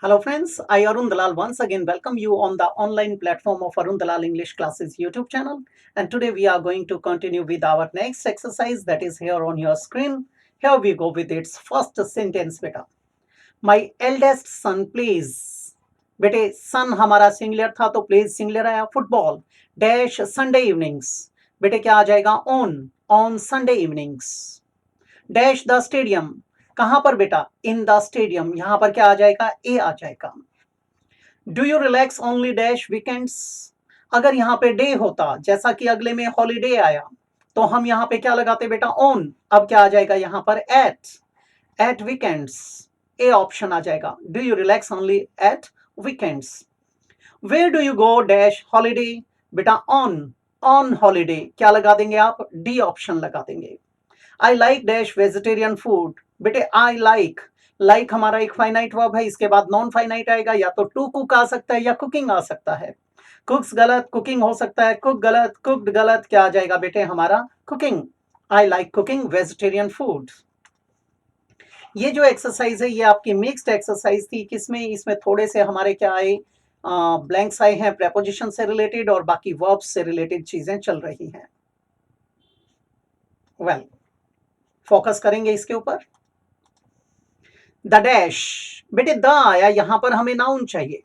Hello friends, I Arun Dalal once again welcome you on the online platform of Arun Dalal English Classes YouTube channel. And today we are going to continue with our next exercise that is here on your screen. Here we go with its first sentence beta. My eldest son plays. बेटे सन हमारा singular था तो pledge singular आया. Football dash Sunday evenings. बेटे क्या आ जाएगा? On Sunday evenings. Dash the stadium. कहां पर बेटा? In the stadium. यहां पर क्या आ जाएगा? ए आ जाएगा. Do you relax only dash weekends. अगर यहाँ पे डे होता, जैसा कि अगले में हॉलीडे आया, तो हम यहाँ पे क्या लगाते बेटा? ऑन. अब क्या आ जाएगा यहाँ पर? At weekends. ए ऑप्शन आ जाएगा. Do you relax only at weekends. Where do you go dash holiday. बेटा ऑन हॉलीडे. क्या लगा देंगे आप? डी ऑप्शन लगा देंगे. I like dash vegetarian food. बेटे आई लाइक हमारा एक फाइनाइट वर्ब है, इसके बाद नॉन फाइनाइट आएगा. या तो टू कुक आ सकता है या कुकिंग आ सकता है. कुक्स गलत, कुकिंग हो सकता है. कुक गलत, कुक्ड गलत. क्या आ जाएगा बेटे हमारा? Cooking. I like cooking vegetarian food. ये जो एक्सरसाइज है ये आपकी मिक्स्ड एक्सरसाइज थी. किसमें? इसमें थोड़े से हमारे क्या आए? ब्लैंक्स आए हैं प्रेपोजिशन से रिलेटेड, और बाकी वर्ब्स से रिलेटेड चीजें चल रही हैं. वेल, फोकस करेंगे इसके ऊपर. The dash. बेटे द आया, यहां पर हमें नाउन चाहिए.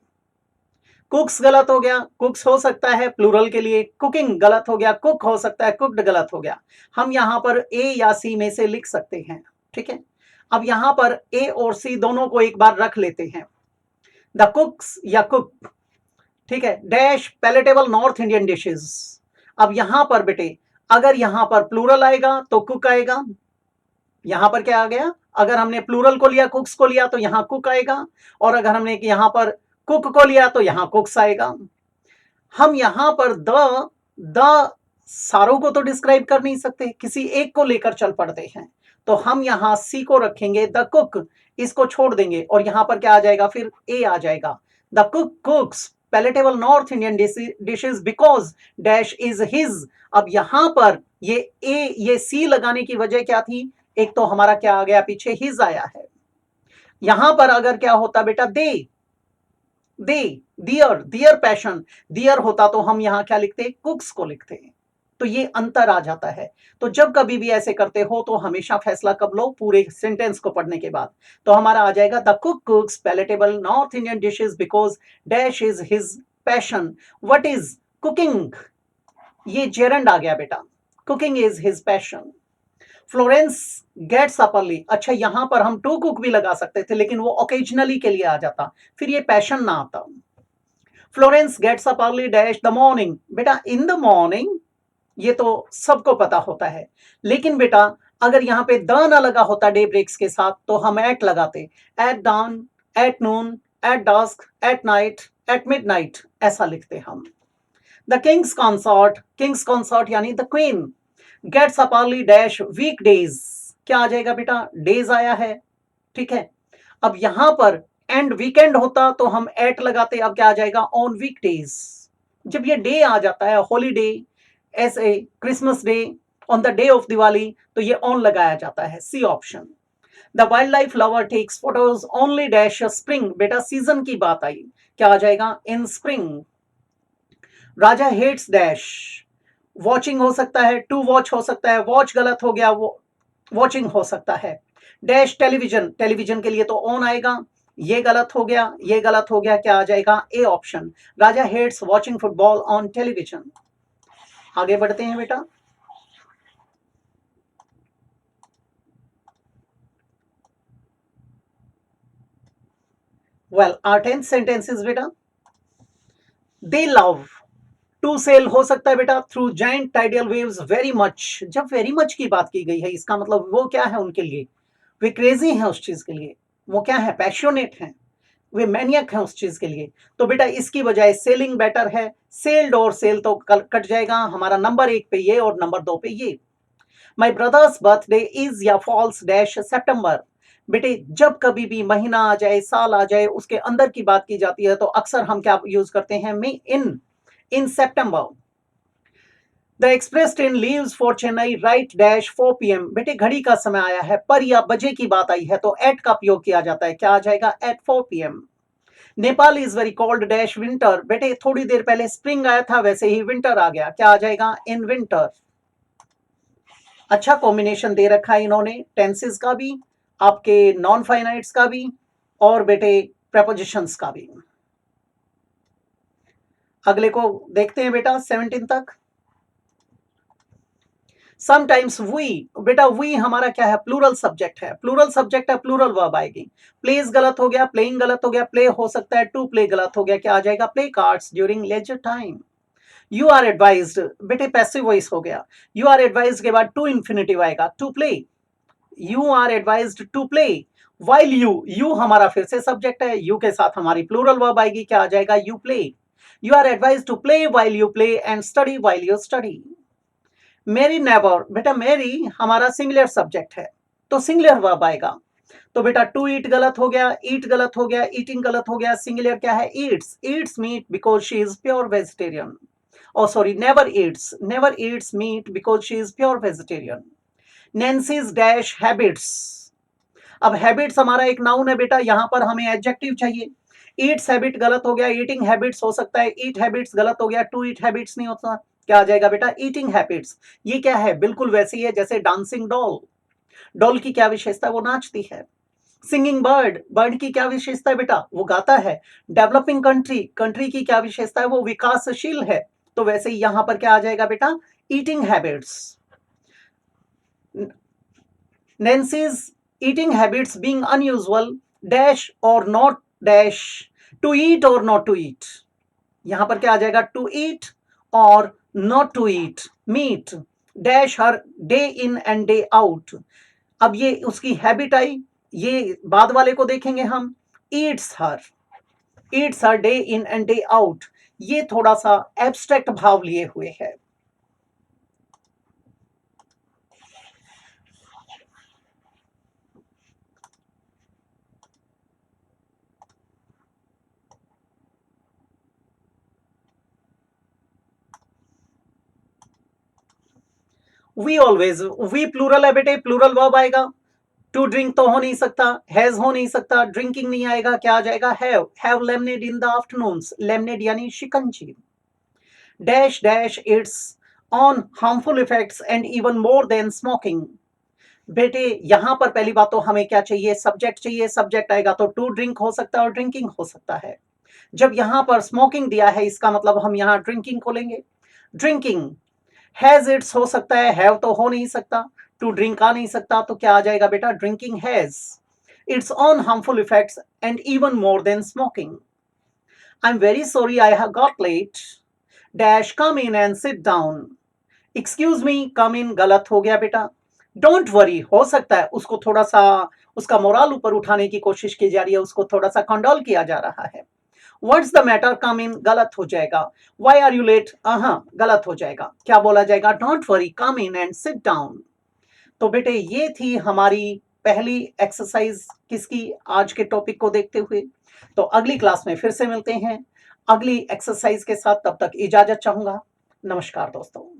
कुक्स गलत हो गया. कुक्स हो सकता है प्लूरल के लिए. कुकिंग गलत हो गया. कुक हो सकता है. कुक्ड गलत हो गया. हम यहां पर ए या सी में से लिख सकते हैं. ठीक है. अब यहां पर ए और सी दोनों को एक बार रख लेते हैं. द कुक्स या कुक. ठीक है. Dash palatable north Indian dishes. अब यहां पर बेटे अगर यहां पर प्लूरल आएगा तो कुक आएगा. यहां पर क्या आ गया? अगर हमने प्लूरल को लिया, कुक्स को लिया, तो यहां कुक आएगा. और अगर हमने यहां पर कुक को लिया तो यहां कुक्स आएगा. हम यहां पर द सारों को तो डिस्क्राइब कर नहीं सकते, किसी एक को लेकर चल पड़ते हैं. तो हम यहां सी को रखेंगे. द कुक इसको छोड़ देंगे और यहां पर क्या आ जाएगा? फिर ए आ जाएगा. The cook cooks palatable north Indian dishes because dash is his. अब यहां पर ये सी लगाने की वजह क्या थी? एक तो हमारा क्या आ गया? पीछे हिज आया है. यहां पर अगर क्या होता बेटा? दियर पैशन. दियर होता तो हम यहां क्या लिखते? कुक्स को लिखते. तो ये अंतर आ जाता है. तो जब कभी भी ऐसे करते हो तो हमेशा फैसला कब लो? पूरे सेंटेंस को पढ़ने के बाद. तो हमारा आ जाएगा the cook cooks palatable north Indian dishes because dash is his passion. What is cooking? ये जेरंड आ गया बेटा. Cooking is his passion. Florence gets up early. अच्छा, यहां पर हम टू कुक भी लगा सकते थे, लेकिन वो ओकेजनली के लिए आ जाता, फिर ये पैशन ना आता. Florence gets up early dash the morning. बेटा इन द मॉर्निंग ये तो सबको पता होता है, लेकिन बेटा अगर यहां पे द ना लगा होता डे ब्रेक्स के साथ तो हम एट लगाते. At dawn, at noon, at dusk, at night, at midnight ऐसा लिखते हम. द किंग्स कॉन्सर्ट यानी the queen gets up early dash week days. क्या आ जाएगा बेटा? डेज आया है. ठीक है. अब यहां पर एंड वीकेंड होता तो हम एट लगाते. अब क्या आ जाएगा? On week days. जब ये डे आ जाता है, हॉलीडे, ऐसे Christmas day, on the day of Diwali, तो ये ऑन लगाया जाता है. C option. The wild life lover takes photos only dash spring. बेटा सीजन की बात आई. क्या आ जाएगा? In spring. Raja hates dash. Watching हो सकता है, टू वॉच हो सकता है. वॉच गलत हो गया, वो वॉचिंग हो सकता है. Dash television. टेलीविजन के लिए तो ऑन आएगा. ये गलत हो गया, ये गलत हो गया. क्या आ जाएगा? A option. Raja hates watching football on television. आगे बढ़ते हैं बेटा. Well, our 10th sentence is बेटा दे लव टू सेल. हो सकता है बेटा through giant tidal waves very much. जब वेरी मच की बात की गई है, इसका मतलब वो क्या है उनके लिए? वे क्रेजी हैं उस चीज के लिए. वो क्या है? पैशनेट हैं. वे मैनियक हैं उस चीज के लिए. तो बेटा इसकी बजाय सेलिंग बेटर है. सेल्ड और सेल तो कट जाएगा. हमारा नंबर 1 पे ये और नंबर 2 पे ये. माई ब्रदर्स बर्थडे इज या फॉल्स डैश सितंबर. बेटे जब कभी भी महीना आ जाए, साल आ जाए, उसके अंदर की बात की जाती है तो अक्सर हम क्या यूज करते हैं? May in September. The express train leaves for Chennai right dash 4 PM. बेटे घड़ी का समय आया है, पर या बजे की बात आई है तो एट का प्रयोग किया जाता है. क्या आ जाएगा? At 4 PM. Nepal is very cold dash winter. बेटे थोड़ी देर पहले स्प्रिंग आया था, वैसे ही विंटर आ गया, क्या आ जाएगा? In winter. अच्छा कॉम्बिनेशन दे रखा है इन्होंने, टेंसेस का भी, आपके नॉन फाइनाइट्स का भी, और बेटे प्रेपोजिशंस का भी। अगले को देखते हैं बेटा 17 तक। समटाइम्स वी, बेटा वी हमारा क्या है? प्लूरल सब्जेक्ट है, प्लूरल सब्जेक्ट है, प्लूरल वर्ब आएगी। प्लेज गलत हो गया, प्लेइंग गलत हो गया, प्ले हो सकता है, टू प्ले गलत हो गया, क्या आ जाएगा? Play cards during leisure time. You are advised, बेटे पैसिव वॉइस हो गया। यू आर एडवाइज्ड के बाद टू इंफिनिटिव आएगा, to play. You are advised to play. While you, you हमारा फिर से सब्जेक्ट है, यू के साथ हमारी प्लूरल वर्ब आएगी, क्या आ जाएगा? You play. You are advised to play while you play and study while you study. मेरी नेवर, बेटा मेरी हमारा सिंगुलर सब्जेक्ट है, तो सिंगुलर वर्ब आएगा। तो बेटा टू ईट गलत हो गया, ईट गलत हो गया, ईटिंग गलत हो गया, सिंगुलर क्या है? Eats. Eats meat because she is pure vegetarian. Oh sorry, never eats meat because she is pure vegetarian. Nancy's dash habits, अब हैबिट्स हमारा एक नाउन है बेटा, यहां पर हमें एडजेक्टिव चाहिए। ईट्स हैबिट गलत हो गया, ईटिंग हैबिट्स हो सकता है, ईट हैबिट्स गलत हो गया, टू ईट हैबिट्स नहीं होता, क्या आ जाएगा बेटा? Eating habits. ये क्या है? बिल्कुल वैसी है जैसे डांसिंग डॉल। डॉल की क्या विशेषता है? वो नाचती है। सिंगिंग बर्ड, बर्ड की क्या विशेषता है बेटा? वो गाता है। डेवलपिंग कंट्री, कंट्री की क्या विशेषता है? वो विकासशील है। तो वैसे ही यहां पर क्या आ जाएगा बेटा? Eating habits. Nancy's eating habits being unusual dash or not dash, to eat or not to eat, यहां पर क्या आ जाएगा? to eat or not to eat meat dash her day in and day out। अब ये उसकी habit I, ये बाद वाले को देखेंगे हम। eats her day in and day out, ये थोड़ा सा एब्स्ट्रैक्ट भाव लिए हुए है। वी ऑलवेज, वी प्लूरल है बेटे, प्लूरल वर्ब आएगा। टू ड्रिंक तो हो नहीं सकता, हैज हो नहीं सकता, ड्रिंकिंग नहीं आएगा, क्या आ जाएगा? Have lemonade in the afternoons, lemonade यानी शिकंजी। Dash dash it's on harmful effects and even more than smoking. बेटे यहां पर पहली बात तो हमें क्या चाहिए? सब्जेक्ट चाहिए। सब्जेक्ट आएगा तो टू ड्रिंक हो सकता है और ड्रिंकिंग हो सकता है। जब यहां पर स्मोकिंग दिया है, इसका मतलब हम यहां ड्रिंकिंग को लेंगे। ड्रिंकिंग, हैज इट्स हो सकता है, हैव तो हो नहीं सकता, टू ड्रिंक आ नहीं सकता, तो क्या आ जाएगा बेटा? Drinking has it's on harmful effects and even more than smoking. I am very sorry I have got late dash come in and sit down. Excuse me, come in गलत हो गया बेटा। डोंट वरी, हो सकता है उसको थोड़ा सा, उसका मोराल ऊपर उठाने की कोशिश की जा रही है, उसको थोड़ा सा कंडोल किया जा रहा है। What's the matter, come in गलत हो जाएगा। व्हाई आर यू लेट, गलत हो जाएगा, क्या बोला जाएगा? Don't worry, come in and sit down. तो बेटे ये थी हमारी पहली एक्सरसाइज किसकी? आज के टॉपिक को देखते हुए। तो अगली क्लास में फिर से मिलते हैं अगली एक्सरसाइज के साथ, तब तक इजाजत चाहूंगा। नमस्कार दोस्तों।